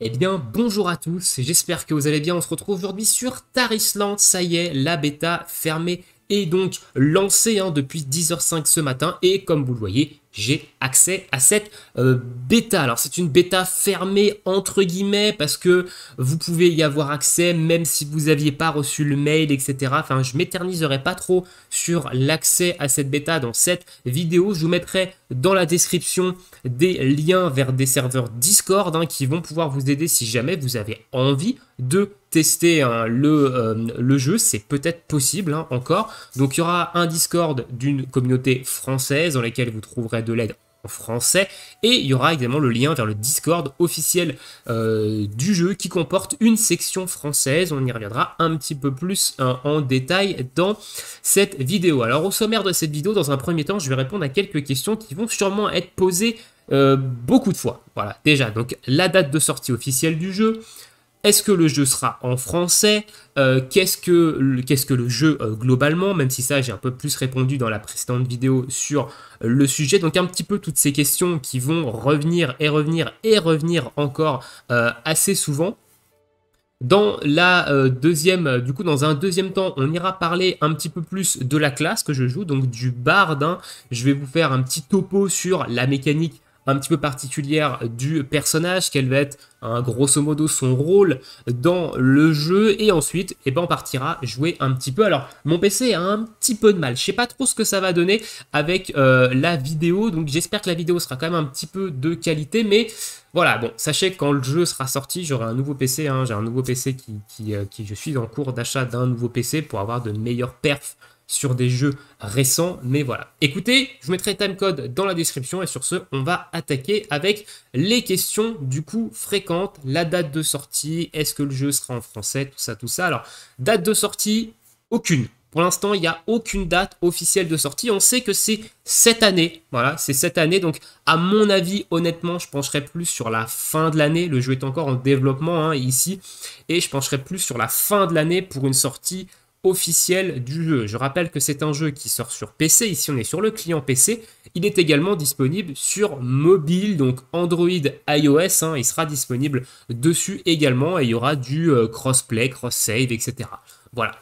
Eh bien, bonjour à tous, j'espère que vous allez bien. On se retrouve aujourd'hui sur Tarisland. Ça y est, la bêta fermée est donc lancée depuis 10h05 ce matin. Et comme vous le voyez, j'ai accès à cette bêta. Alors, c'est une bêta fermée entre guillemets parce que vous pouvez y avoir accès même si vous n'aviez pas reçu le mail, etc. Enfin, je m'éterniserai pas trop sur l'accès à cette bêta dans cette vidéo. Je vous mettrai dans la description des liens vers des serveurs Discord qui vont pouvoir vous aider si jamais vous avez envie de tester le jeu. C'est peut-être possible encore. Donc il y aura un Discord d'une communauté française dans laquelle vous trouverez de l'aide en français, et il y aura également le lien vers le Discord officiel du jeu qui comporte une section française. On y reviendra un petit peu plus en détail dans cette vidéo. Alors au sommaire de cette vidéo, dans un premier temps, je vais répondre à quelques questions qui vont sûrement être posées beaucoup de fois. Voilà, déjà, donc la date de sortie officielle du jeu. Est-ce que le jeu sera en français? Qu'est-ce que le jeu globalement? Même si ça, j'ai un peu plus répondu dans la précédente vidéo sur le sujet. Donc un petit peu toutes ces questions qui vont revenir et revenir et revenir encore assez souvent. Dans dans un deuxième temps, on ira parler un petit peu plus de la classe que je joue, donc du bard. Je vais vous faire un petit topo sur la mécanique un petit peu particulière du personnage, quel va être grosso modo son rôle dans le jeu, et ensuite on partira jouer un petit peu. Alors mon PC a un petit peu de mal, je sais pas trop ce que ça va donner avec la vidéo, donc j'espère que la vidéo sera quand même un petit peu de qualité, mais voilà, bon, sachez que quand le jeu sera sorti, j'aurai un nouveau PC, j'ai un nouveau PC je suis en cours d'achat d'un nouveau PC pour avoir de meilleurs perfs sur des jeux récents, mais voilà. Écoutez, je vous mettrai le timecode dans la description, et sur ce, on va attaquer avec les questions du coup fréquentes, la date de sortie, est-ce que le jeu sera en français, tout ça. Alors, date de sortie, aucune. Pour l'instant, il n'y a aucune date officielle de sortie. On sait que c'est cette année. Voilà, c'est cette année. Donc, à mon avis, honnêtement, je pencherai plus sur la fin de l'année. Le jeu est encore en développement ici. Et je pencherai plus sur la fin de l'année pour une sortie officielle du jeu. Je rappelle que c'est un jeu qui sort sur PC. Ici, on est sur le client PC. Il est également disponible sur mobile, donc Android, iOS. Il sera disponible dessus également. Et il y aura du crossplay, cross-save, etc. Voilà.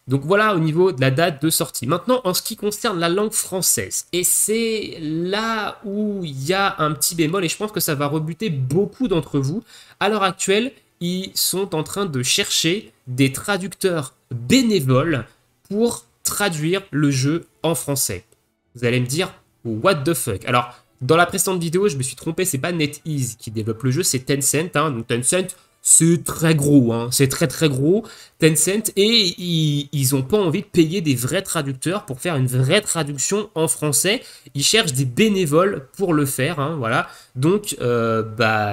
Donc voilà au niveau de la date de sortie. Maintenant, en ce qui concerne la langue française, et c'est là où il y a un petit bémol, et je pense que ça va rebuter beaucoup d'entre vous. À l'heure actuelle, ils sont en train de chercher des traducteurs bénévoles pour traduire le jeu en français. Vous allez me dire, what the fuck? Alors, dans la précédente vidéo, je me suis trompé, c'est pas NetEase qui développe le jeu, c'est Tencent. Donc Tencent, c'est très gros, c'est très très gros, Tencent, et ils n'ont pas envie de payer des vrais traducteurs pour faire une vraie traduction en français. Ils cherchent des bénévoles pour le faire, voilà. Donc,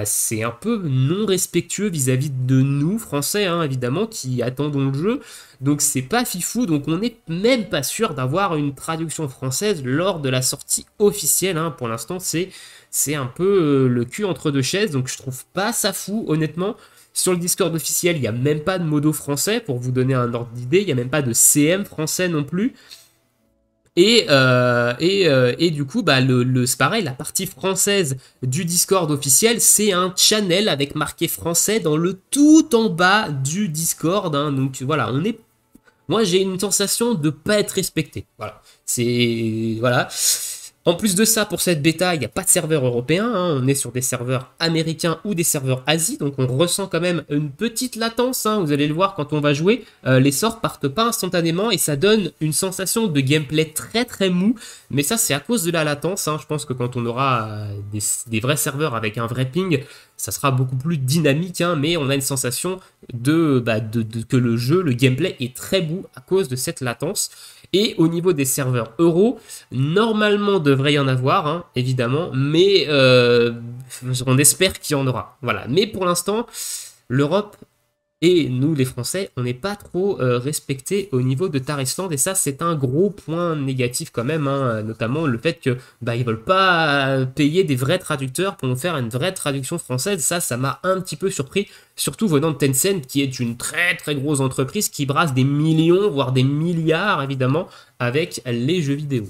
c'est un peu non respectueux vis-à-vis de nous, Français, évidemment, qui attendons le jeu. Donc, c'est pas fifou, donc on n'est même pas sûr d'avoir une traduction française lors de la sortie officielle. Pour l'instant, c'est un peu le cul entre deux chaises, donc je trouve pas ça fou, honnêtement. Sur le Discord officiel, il n'y a même pas de modo français, pour vous donner un ordre d'idée. Il n'y a même pas de CM français non plus. Et du coup, c'est pareil, la partie française du Discord officiel, c'est un channel avec marqué français dans le tout en bas du Discord. Donc voilà, moi j'ai une sensation de pas être respecté. Voilà, voilà. En plus de ça, pour cette bêta, il n'y a pas de serveur européen, on est sur des serveurs américains ou des serveurs Asie, donc on ressent quand même une petite latence, vous allez le voir quand on va jouer, les sorts partent pas instantanément et ça donne une sensation de gameplay très très mou, mais ça c'est à cause de la latence. Je pense que quand on aura des vrais serveurs avec un vrai ping, ça sera beaucoup plus dynamique, mais on a une sensation que le jeu, le gameplay est très mou à cause de cette latence. Et au niveau des serveurs euro, normalement devrait y en avoir, évidemment, mais on espère qu'il y en aura. Voilà. Mais pour l'instant, l'Europe et nous, les Français, on n'est pas trop respectés au niveau de Tarisland, et ça, c'est un gros point négatif quand même, notamment le fait que ils veulent pas payer des vrais traducteurs pour nous faire une vraie traduction française. Ça m'a un petit peu surpris, surtout venant de Tencent, qui est une très très grosse entreprise qui brasse des millions, voire des milliards, évidemment, avec les jeux vidéo.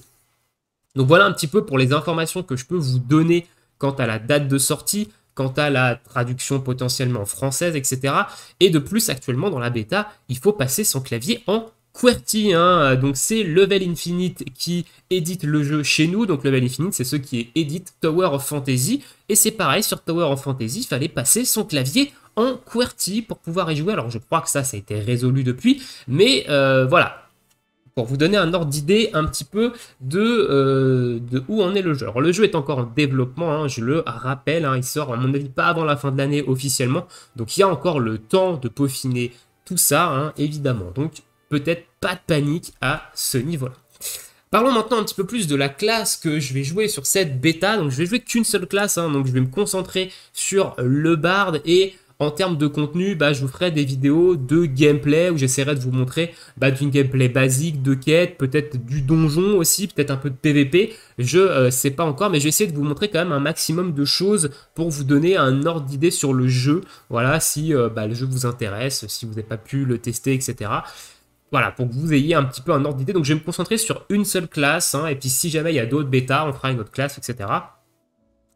Donc voilà un petit peu pour les informations que je peux vous donner quant à la date de sortie. quant à la traduction potentiellement française, etc. Et de plus, actuellement, dans la bêta, il faut passer son clavier en QWERTY, hein. Donc c'est Level Infinite qui édite le jeu chez nous. Donc Level Infinite, c'est ceux qui éditent Tower of Fantasy. Et c'est pareil, sur Tower of Fantasy, il fallait passer son clavier en QWERTY pour pouvoir y jouer. Alors je crois que ça a été résolu depuis, mais voilà. Pour vous donner un ordre d'idée un petit peu de où en est le jeu. Alors le jeu est encore en développement, hein, je le rappelle, hein, il sort à mon avis pas avant la fin de l'année officiellement, donc il y a encore le temps de peaufiner tout ça, hein, évidemment. Donc peut-être pas de panique à ce niveau-là. Parlons maintenant un petit peu plus de la classe que je vais jouer sur cette bêta. Donc je vais jouer qu'une seule classe, hein, donc je vais me concentrer sur le Bard et en termes de contenu, je vous ferai des vidéos de gameplay où j'essaierai de vous montrer du gameplay basique, de quête, peut-être du donjon aussi, peut-être un peu de PVP. Je sais pas encore, mais je vais essayer de vous montrer quand même un maximum de choses pour vous donner un ordre d'idée sur le jeu. Voilà, si le jeu vous intéresse, si vous n'avez pas pu le tester, etc. Voilà, pour que vous ayez un petit peu un ordre d'idée. Donc je vais me concentrer sur une seule classe, hein, et puis si jamais il y a d'autres bêtas, on fera une autre classe, etc.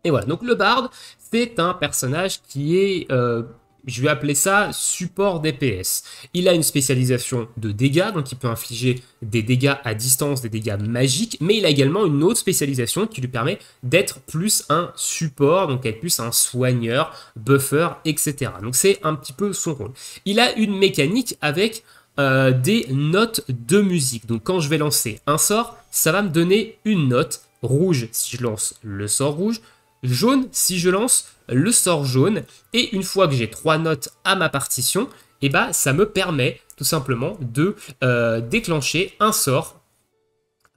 Et voilà, donc le Bard, c'est un personnage qui est, je vais appeler ça support DPS. Il a une spécialisation de dégâts, donc il peut infliger des dégâts à distance, des dégâts magiques, mais il a également une autre spécialisation qui lui permet d'être plus un support, donc être plus un soigneur, buffer, etc. Donc c'est un petit peu son rôle. Il a une mécanique avec des notes de musique. Donc quand je vais lancer un sort, ça va me donner une note rouge si je lance le sort rouge, jaune si je lance le sort jaune, et une fois que j'ai 3 notes à ma partition, ça me permet tout simplement de déclencher un sort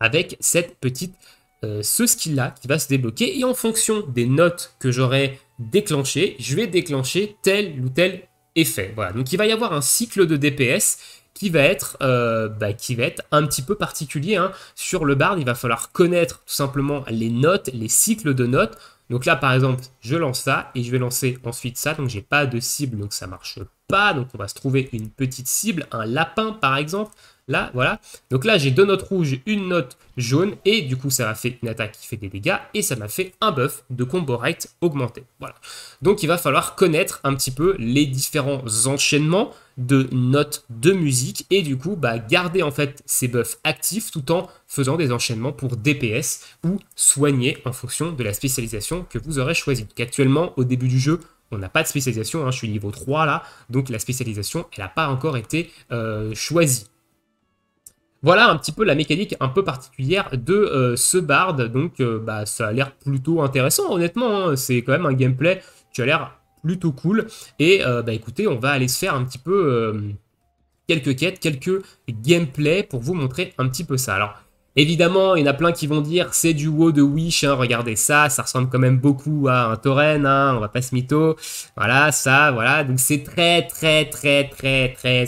avec cette petite ce skill là qui va se débloquer, et en fonction des notes que j'aurai déclenchées, je vais déclencher tel ou tel effet. Voilà, donc il va y avoir un cycle de DPS qui va être un petit peu particulier, hein. Sur le Bard, il va falloir connaître tout simplement les notes, les cycles de notes. Donc là, par exemple, je lance ça et je vais lancer ensuite ça. Donc j'ai pas de cible, donc ça marche pas. Donc on va se trouver une petite cible, un lapin par exemple. Là, voilà. Donc là, j'ai 2 notes rouges, une note jaune, et du coup, ça m'a fait une attaque qui fait des dégâts, et ça m'a fait un buff de combo rate augmenté. Voilà. Donc il va falloir connaître un petit peu les différents enchaînements de notes de musique, et du coup, garder en fait ces buffs actifs tout en faisant des enchaînements pour DPS ou soigner en fonction de la spécialisation que vous aurez choisie. Donc actuellement, au début du jeu, on n'a pas de spécialisation, hein, je suis niveau 3 là, donc la spécialisation, elle n'a pas encore été choisie. Voilà un petit peu la mécanique un peu particulière de ce Bard, donc ça a l'air plutôt intéressant honnêtement, hein. C'est quand même un gameplay qui a l'air plutôt cool, et écoutez, on va aller se faire un petit peu quelques quêtes, quelques gameplays pour vous montrer un petit peu ça. Alors évidemment, il y en a plein qui vont dire c'est du WoW de Wish, hein, regardez ça, ça ressemble quand même beaucoup à un tauren, hein, on va pas se mytho. Voilà, ça, voilà, donc c'est très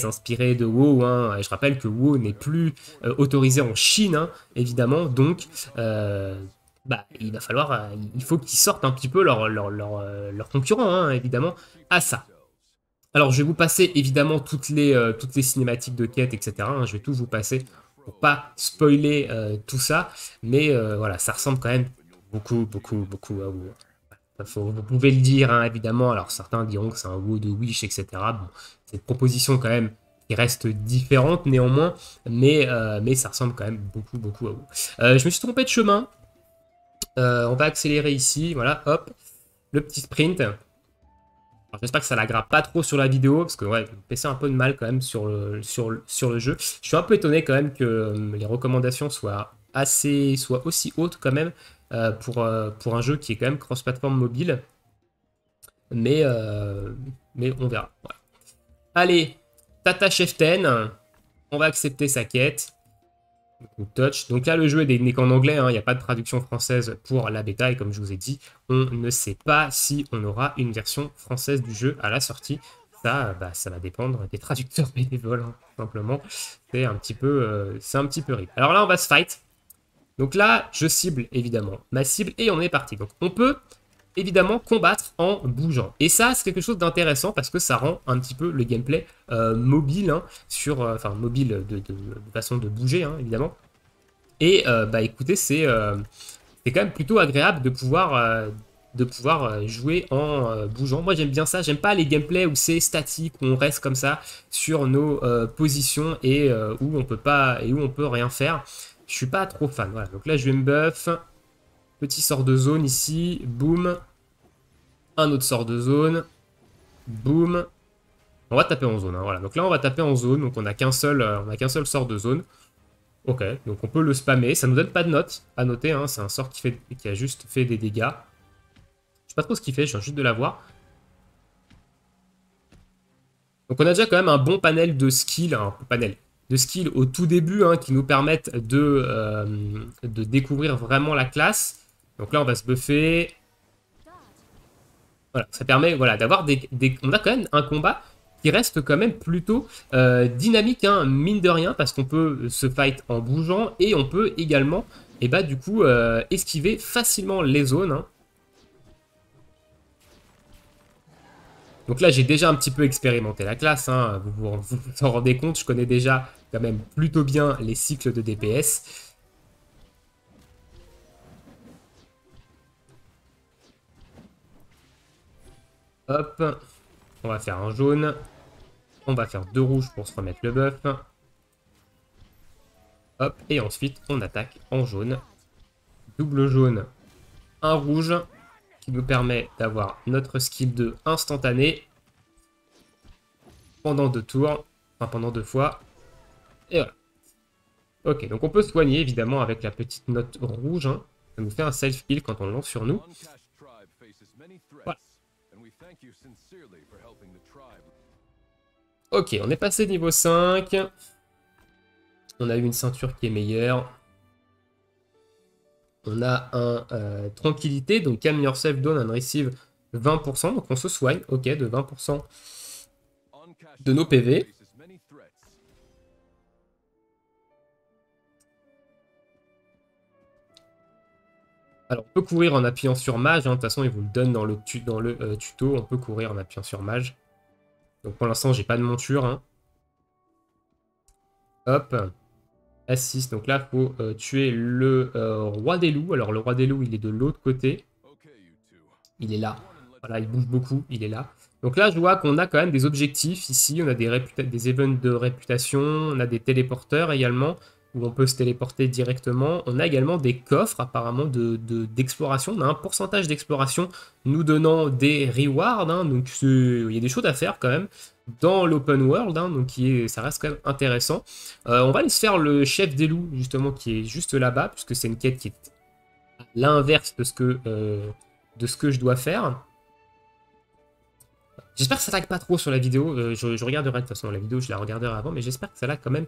inspiré de WoW, hein. Et je rappelle que WoW n'est plus autorisé en Chine, hein, évidemment, donc il va falloir, il faut qu'ils sortent un petit peu leurs concurrents, hein, évidemment, à ça. Alors, je vais vous passer évidemment toutes les cinématiques de quête, etc., hein, je vais tout vous passer pour pas spoiler tout ça, mais voilà, ça ressemble quand même beaucoup à WoW. Vous pouvez le dire, hein, évidemment, alors certains diront que c'est un WoW de Wish, etc. Bon, c'est une proposition quand même qui reste différente néanmoins, mais ça ressemble quand même beaucoup à WoW. Je me suis trompé de chemin, on va accélérer ici, voilà, hop, le petit sprint. J'espère que ça laggera pas trop sur la vidéo, parce que ouais, le PC a un peu de mal quand même sur le jeu. Je suis un peu étonné quand même que les recommandations soient aussi hautes quand même pour un jeu qui est quand même cross-platform mobile. Mais on verra. Voilà. Allez, Tata Chef 10, on va accepter sa quête. Touch. Donc là, le jeu n'est qu'en anglais, hein, il n'y a pas de traduction française pour la bêta, et comme je vous ai dit, on ne sait pas si on aura une version française du jeu à la sortie. Ça, ça va dépendre des traducteurs bénévoles, hein, tout simplement. C'est un petit peu rip. Alors là, on va se fight. Donc là, je cible évidemment ma cible, et on est parti. Donc on peut évidemment combattre en bougeant. Et ça, c'est quelque chose d'intéressant parce que ça rend un petit peu le gameplay mobile, hein, mobile de façon de bouger, hein, évidemment. Et écoutez, c'est quand même plutôt agréable de pouvoir de pouvoir jouer en bougeant. Moi j'aime bien ça, j'aime pas les gameplays où c'est statique, où on reste comme ça sur nos positions et où on peut pas et où on peut rien faire. Je suis pas trop fan. Voilà, donc là je vais me buff. Petit sort de zone ici, boum. Un autre sort de zone, boum. On va taper en zone, hein, voilà. Donc là on va taper en zone, donc on n'a qu'un seul sort de zone. Ok, donc on peut le spammer, ça nous donne pas de note à noter, hein. C'est un sort qui a juste fait des dégâts. Je sais pas trop ce qu'il fait, je viens juste de l'avoir. Donc on a déjà quand même un bon panel de skills, au tout début, hein, qui nous permettent de découvrir vraiment la classe. Donc là on va se buffer. Voilà, ça permet voilà, d'avoir on a quand même un combat qui reste quand même plutôt dynamique, hein, mine de rien, parce qu'on peut se fight en bougeant et on peut également, et bah, du coup, esquiver facilement les zones. Hein. Donc là, j'ai déjà un petit peu expérimenté la classe, hein, vous en rendez compte, je connais déjà quand même plutôt bien les cycles de DPS. Hop, on va faire un jaune. On va faire 2 rouges pour se remettre le buff. Hop, et ensuite on attaque en jaune. Double jaune, un rouge, qui nous permet d'avoir notre skill 2 instantané pendant 2 tours, enfin pendant 2 fois. Et voilà. Ok, donc on peut soigner évidemment avec la petite note rouge. Hein. Ça nous fait un self-heal quand on le lance sur nous. Voilà. Ok, on est passé niveau 5. On a eu une ceinture qui est meilleure. On a un tranquillité, donc calm yourself, down and receive 20%. Donc on se soigne, ok, de 20% de nos PV. Alors on peut courir en appuyant sur mage, hein. De toute façon il vous le donne dans le tuto, on peut courir en appuyant sur mage. Donc pour l'instant j'ai pas de monture. Hein. Hop. Assist, donc là il faut tuer le roi des loups. Alors le roi des loups il est de l'autre côté. Il est là. Voilà, il bouge beaucoup, il est là. Donc là je vois qu'on a quand même des objectifs ici. On a des events de réputation, on a des téléporteurs également, où on peut se téléporter directement. On a également des coffres apparemment d'exploration. On a un pourcentage d'exploration nous donnant des rewards. Hein, donc il y a des choses à faire quand même dans l'open world, hein, donc ça reste quand même intéressant. On va aller se faire le chef des loups, justement, qui est juste là-bas, puisque c'est une quête qui est à l'inverse de ce que je dois faire. J'espère que ça lag pas trop sur la vidéo, je regarderai de toute façon la vidéo, je la regarderai avant, mais j'espère que ça lag quand même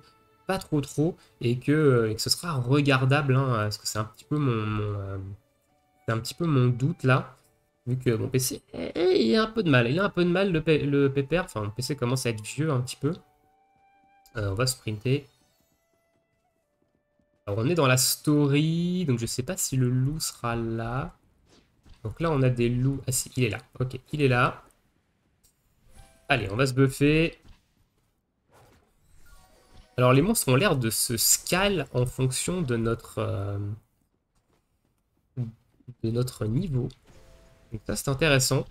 pas trop et que ce sera regardable, hein, parce que c'est un petit peu mon doute là. Vu que mon PC, il a un peu de mal. Il a un peu de mal, le pépère. Enfin, mon PC commence à être vieux un petit peu. On va sprinter. Alors, on est dans la story. Donc, je sais pas si le loup sera là. Donc là, on a des loups. Ah si, il est là. Ok, il est là. Allez, on va se buffer. Alors, les monstres ont l'air de se scale en fonction de notre niveau. Donc ça, c'est intéressant.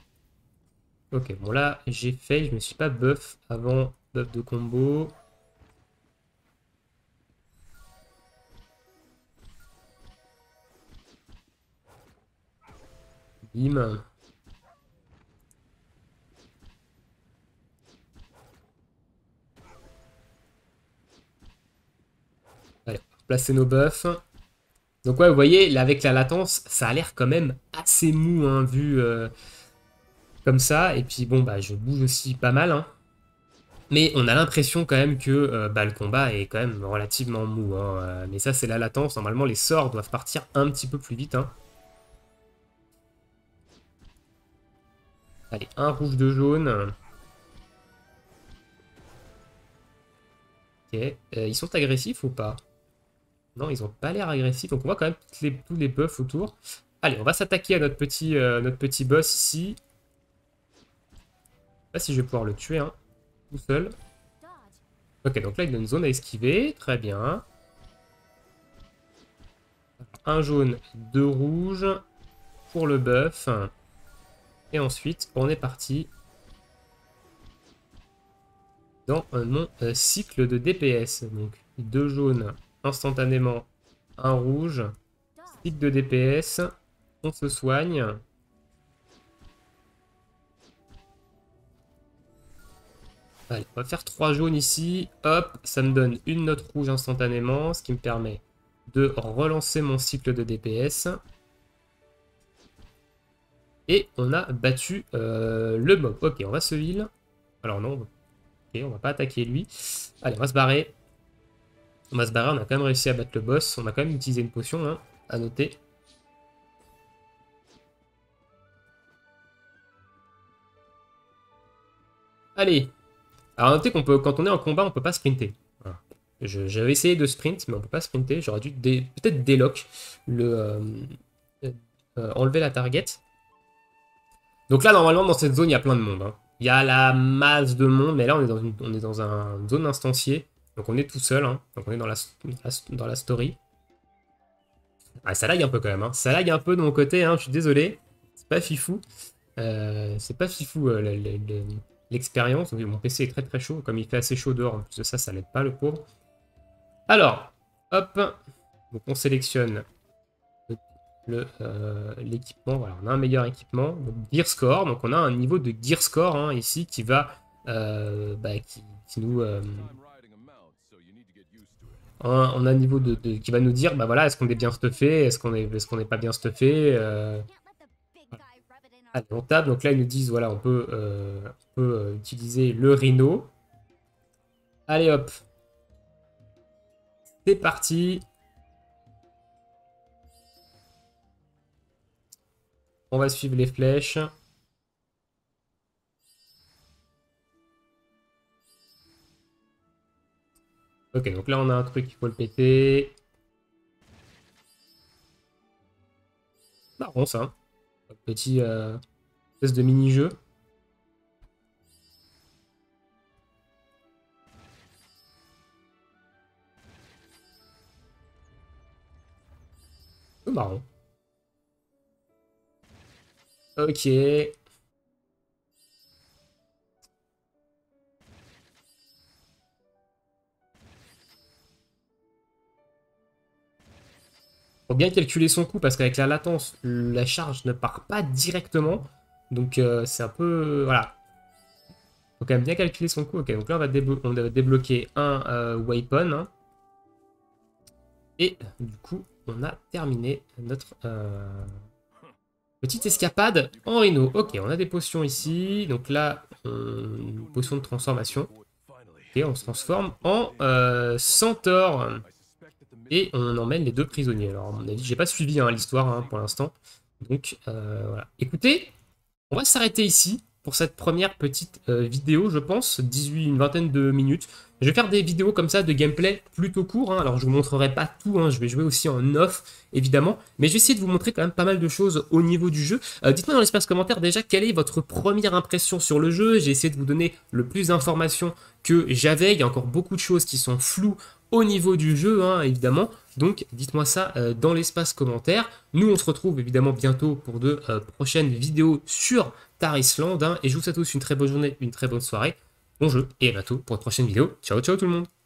Ok, bon là, j'ai fait, je me suis pas buff avant buff de combo. Bim. Allez, placer nos buffs. Donc ouais, vous voyez, là, avec la latence, ça a l'air quand même assez mou, hein, vu comme ça. Et puis bon, bah je bouge aussi pas mal, hein. Mais on a l'impression quand même que bah, le combat est quand même relativement mou. Hein. Mais ça, c'est la latence. Normalement, les sorts doivent partir un petit peu plus vite. Hein. Allez, un rouge de jaune. Ok. Ils sont agressifs ou pas? Non, ils ont pas l'air agressifs. Donc on voit quand même tous les buffs autour. Allez, on va s'attaquer à notre petit boss ici. Je sais pas si je vais pouvoir le tuer, hein, tout seul. Ok, donc là, il a une zone à esquiver. Très bien. Un jaune, 2 rouges pour le buff. Et ensuite, on est parti dans mon cycle de DPS. Donc 2 jaunes instantanément, un rouge, cycle de DPS, on se soigne. Allez, on va faire 3 jaunes ici. Hop, ça me donne une note rouge instantanément, ce qui me permet de relancer mon cycle de DPS. Et on a battu le mob. Ok, on va se heal. Alors non, ok, on va pas attaquer lui. Allez, on va se barrer. On va se barrer, on a quand même réussi à battre le boss. On a quand même utilisé une potion, hein, à noter. Allez. Alors notez qu'on peut, quand on est en combat, on peut pas sprinter. Voilà. J'avais essayé de sprint, mais on peut pas sprinter. J'aurais dû peut-être délock, enlever la target. Donc là, normalement, dans cette zone, il y a plein de monde. Hein. Il y a la masse de monde, mais là, on est dans une zone instanciée. Donc on est tout seul. Hein. Donc on est dans la story. Ah, ça lag un peu quand même. Hein. Ça lag un peu de mon côté, hein. Je suis désolé. C'est pas fifou. C'est pas fifou l'expérience. Mon PC est très très chaud. Comme il fait assez chaud dehors, en plus de ça, ça l'aide pas le pauvre. Alors, hop. Donc on sélectionne l'équipement. Voilà, on a un meilleur équipement. Donc, gear score. Donc on a un niveau de gear score hein, ici qui va qui nous on a un niveau qui va nous dire bah voilà, est-ce qu'on est bien stuffé, est-ce qu'on n'est pas bien stuffé. Allez, on tape. Donc là ils nous disent voilà, on peut utiliser le rhino. Allez hop, c'est parti. On va suivre les flèches. Ok, donc là on a un truc, il faut le péter. Marrant ça. Petit espèce de mini-jeu. C'est marrant. Ok. Faut bien calculer son coût parce qu'avec la latence, la charge ne part pas directement. Donc c'est un peu... voilà. Faut quand même bien calculer son coût. Ok, donc là on va débloquer un weapon. Hein. Et du coup, on a terminé notre petite escapade en rhino. Ok, on a des potions ici. Donc là, une potion de transformation. Et on se transforme en centaure. Et on emmène les 2 prisonniers. Alors, à mon avis, j'ai pas suivi hein, l'histoire hein, pour l'instant. Donc, voilà. Écoutez, on va s'arrêter ici pour cette première petite vidéo, je pense. Une vingtaine de minutes. Je vais faire des vidéos comme ça de gameplay plutôt court. Hein. Alors, je vous montrerai pas tout. Hein. Je vais jouer aussi en off, évidemment. Mais je vais essayer de vous montrer quand même pas mal de choses au niveau du jeu. Dites-moi dans l'espace commentaire déjà quelle est votre première impression sur le jeu. J'ai essayé de vous donner le plus d'informations que j'avais. Il y a encore beaucoup de choses qui sont floues au niveau du jeu, hein, évidemment. Donc, dites-moi ça dans l'espace commentaire. Nous, on se retrouve évidemment bientôt pour de prochaines vidéos sur Tarisland. Hein, et je vous souhaite tous une très bonne journée, une très bonne soirée. Bon jeu, et à bientôt pour une prochaine vidéo. Ciao, ciao tout le monde!